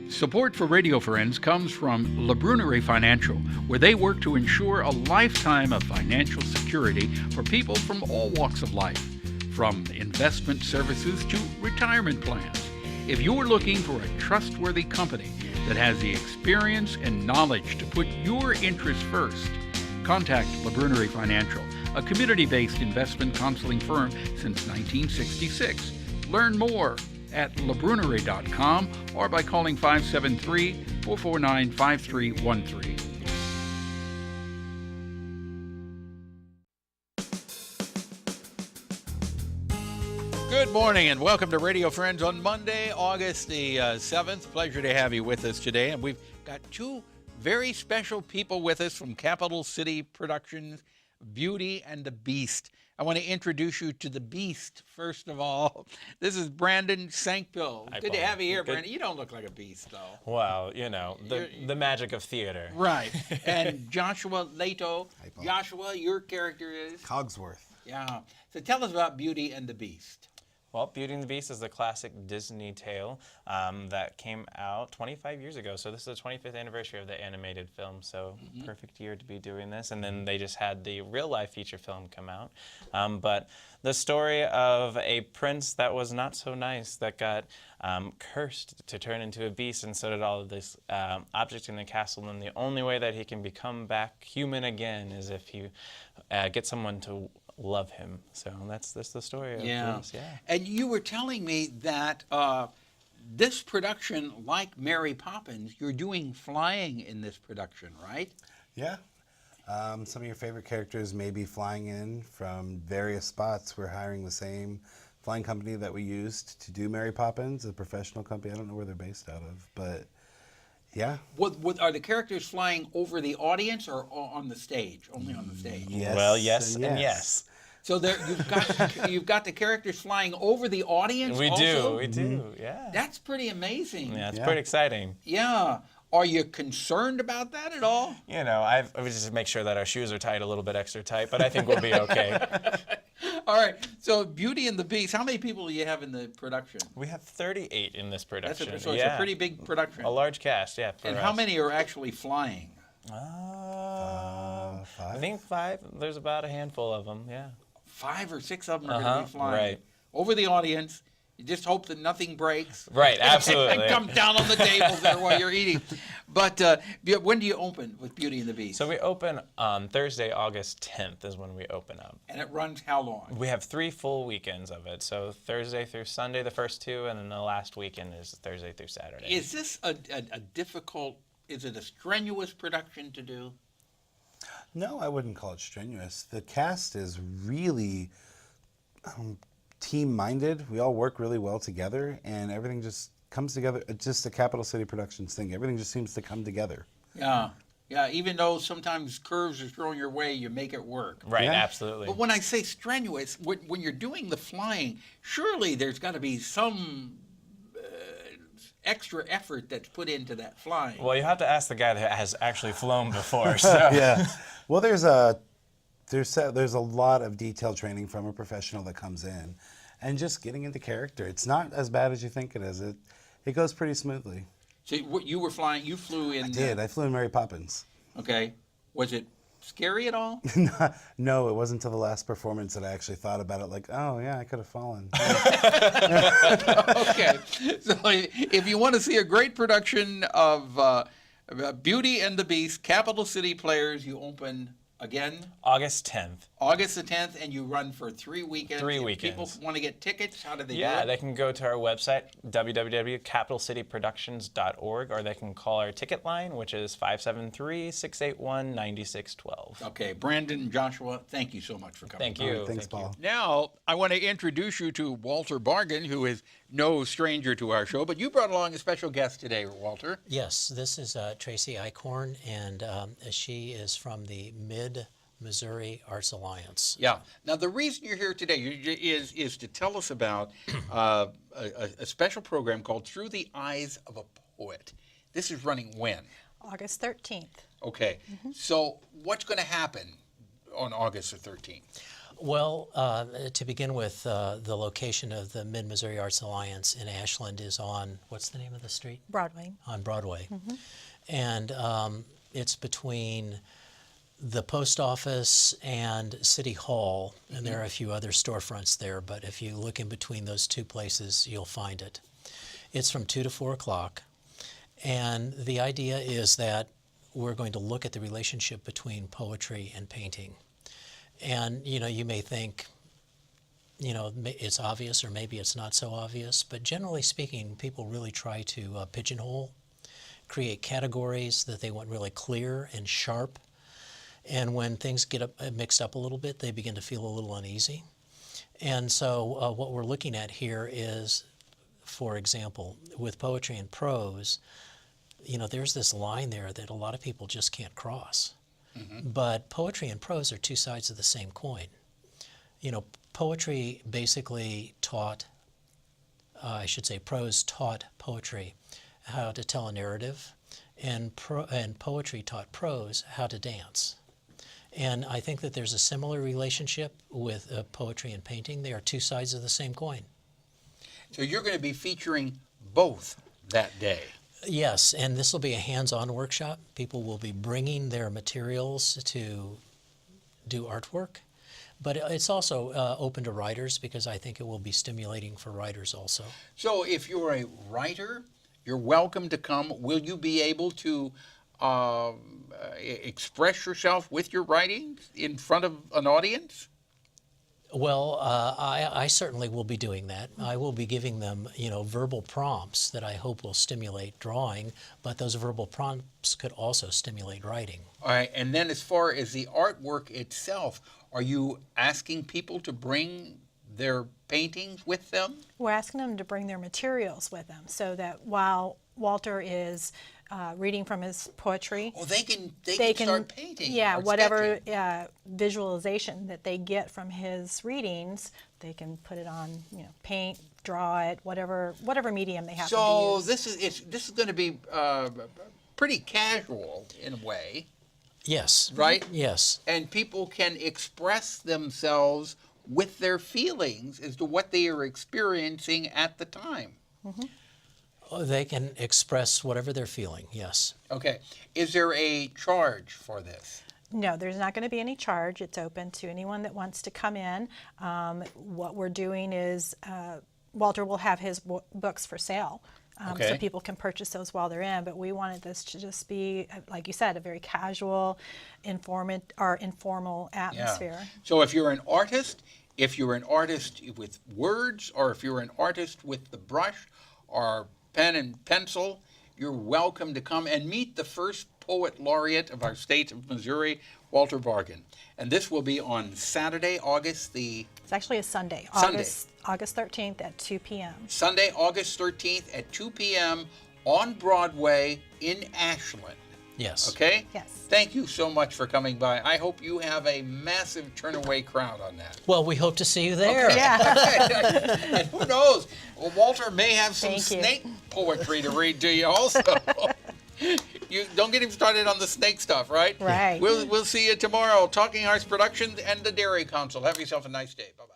Support for Radio Friends comes from La Brunerie Financial, where they work to ensure a lifetime of financial security for people from all walks of life, from investment services to retirement plans. If you're looking for a trustworthy company that has the experience and knowledge to put your interests first, contact La Brunerie Financial, a community-based investment counseling firm since 1966. Learn more at labrunerie.com or by calling 573-449-5313. Good morning and welcome to Radio Friends on Monday, August the 7th. Pleasure to have you with us today. And we've got two very special people with us from Capital City Productions, Beauty and the Beast. I want to introduce you to the Beast, first of all. This is Brandon Sankpill. Good to have you here, Brandon. You don't look like a beast, though. Well, you know, the magic of theater. Right. And Joshua Lehto. Joshua, your character is? Cogsworth. Yeah. So tell us about Beauty and the Beast. Well, Beauty and the Beast is the classic Disney tale that came out 25 years ago. So this is the 25th anniversary of the animated film. So perfect year to be doing this. And then they just had the real-life feature film come out. But the story of a prince that was not so nice, that got cursed to turn into a beast, and so did all of this objects in the castle. And the only way that he can become back human again is if you get someone to love him. So that's the story of this. Yeah. And you were telling me that this production, like Mary Poppins, you're doing flying in this production, right? Yeah. Some of your favorite characters may be flying in from various spots. We're hiring the same flying company that we used to do Mary Poppins, a professional company. I don't know where they're based out of, but yeah. What are the characters flying over the audience or on the stage? Only on the stage? Yes. Well, yes and yes. So there, you've got the characters flying over the audience. We also? do. Yeah. That's pretty amazing. Yeah, it's pretty exciting. Yeah. Are you concerned about that at all? You know, I just make sure that our shoes are tied a little bit extra tight, but I think we'll be okay. All right. So Beauty and the Beast, how many people do you have in the production? We have 38 in this production. So it's a pretty big production. A large cast, yeah. And how many are actually flying? 5. I think 5. There's about a handful of them, yeah. 5 or 6 of them are going to be flying. Right. Over the audience. You just hope that nothing breaks. Right, absolutely. And come down on the tables there while you're eating. But when do you open with Beauty and the Beast? So we open on Thursday, August 10th is when we open up. And it runs how long? We have 3 full weekends of it. So Thursday through Sunday, the first 2, and then the last weekend is Thursday through Saturday. Is this a difficult, is it a strenuous production to do? No, I wouldn't call it strenuous. The cast is really team-minded. We all work really well together, and everything just comes together. It's just a Capital City Productions thing. Everything just seems to come together. Yeah. Yeah, even though sometimes curves are thrown your way, you make it work. Right, Yeah. absolutely. But when I say strenuous, when you're doing the flying, surely there's got to be some extra effort that's put into that flying. Well, you have to ask the guy that has actually flown before. So. Yeah. Well, there's a lot of detailed training from a professional that comes in, and just getting into character. It's not as bad as you think it is. It goes pretty smoothly. So you were flying, you flew in... I did. I flew in Mary Poppins. Okay. Was it scary at all? No, it wasn't until the last performance that I actually thought about it, like, oh, yeah, I could have fallen. Okay. So if you want to see a great production of Beauty and the Beast, Capital City Players, you open... Again? August 10th. August the 10th, and you run for 3 weekends. 3 If weekends. people want to get tickets, how do they do it? Yeah, they can go to our website, www.capitalcityproductions.org, or they can call our ticket line, which is 573-681-9612. Okay, Brandon and Joshua, thank you so much for coming. Thank you. Right, thanks, Paul. Now, I want to introduce you to Walter Bargen, who is no stranger to our show, but you brought along a special guest today, Walter. Yes, this is TRACY EICHHORN, and she is from the Mid-Missouri Arts Alliance. Yeah. Now, the reason you're here today is to tell us about a special program called Through the Eyes of a Poet. This is running when? August 13th. Okay. So what's going to happen on August the 13th? Well, to begin with, the location of the Mid-Missouri Arts Alliance in Ashland is on, what's the name of the street? Broadway. On Broadway. And it's between the post office and City Hall, and there are a few other storefronts there, but if you look in between those two places, you'll find it. It's from 2 to 4 o'clock, and the idea is that we're going to look at the relationship between poetry and painting. And, you may think, it's obvious or maybe it's not so obvious, but generally speaking, people really try to pigeonhole, create categories that they want really clear and sharp. And when things get mixed up a little bit, they begin to feel a little uneasy. And so what we're looking at here is, for example, with poetry and prose, there's this line there that a lot of people just can't cross. But poetry and prose are two sides of the same coin. Poetry basically taught, prose taught poetry how to tell a narrative, and poetry taught prose how to dance. And I think that there's a similar relationship with poetry and painting. They are two sides of the same coin. So you're going to be featuring both that day. Yes, and this will be a hands-on workshop. People will be bringing their materials to do artwork. But it's also open to writers, because I think it will be stimulating for writers also. So if you're a writer, you're welcome to come. Will you be able to express yourself with your writing in front of an audience? Well, I certainly will be doing that. I will be giving them, verbal prompts that I hope will stimulate drawing, but those verbal prompts could also stimulate writing. All right, and then as far as the artwork itself, are you asking people to bring their paintings with them? We're asking them to bring their materials with them, so that while Walter is reading from his poetry, they can start painting. Yeah, or whatever sketching. visualization that they get from his readings, they can put it on, paint, draw it, whatever medium they happen to So use. this is going to be pretty casual in a way, Yes. right? Yes. And people can express themselves with their feelings as to what they are experiencing at the time. They can express whatever they're feeling, yes. Okay. Is there a charge for this? No, there's not going to be any charge. It's open to anyone that wants to come in. What we're doing is Walter will have his books for sale. Okay. So people can purchase those while they're in, but we wanted this to just be, like you said, a very casual, informal atmosphere. So if you're an artist with words, or if you're an artist with the brush or pen and pencil, you're welcome to come and meet the first poet laureate of our state of Missouri, Walter Bargen. And this will be on Saturday, It's actually a Sunday, Sunday. August 13th at 2 p.m. Sunday, August 13th at 2 p.m. on Broadway in Ashland. Yes. Okay? Yes. Thank you so much for coming by. I hope you have a massive turn-away crowd on that. Well, we hope to see you there. Yeah. And who knows? Well, Walter may have some Thank you. snake poetry to read to you also. You don't get him started on the snake stuff, right? Right. We'll see you tomorrow. Talking Hearts Productions and the Dairy Council. Have yourself a nice day. Bye-bye.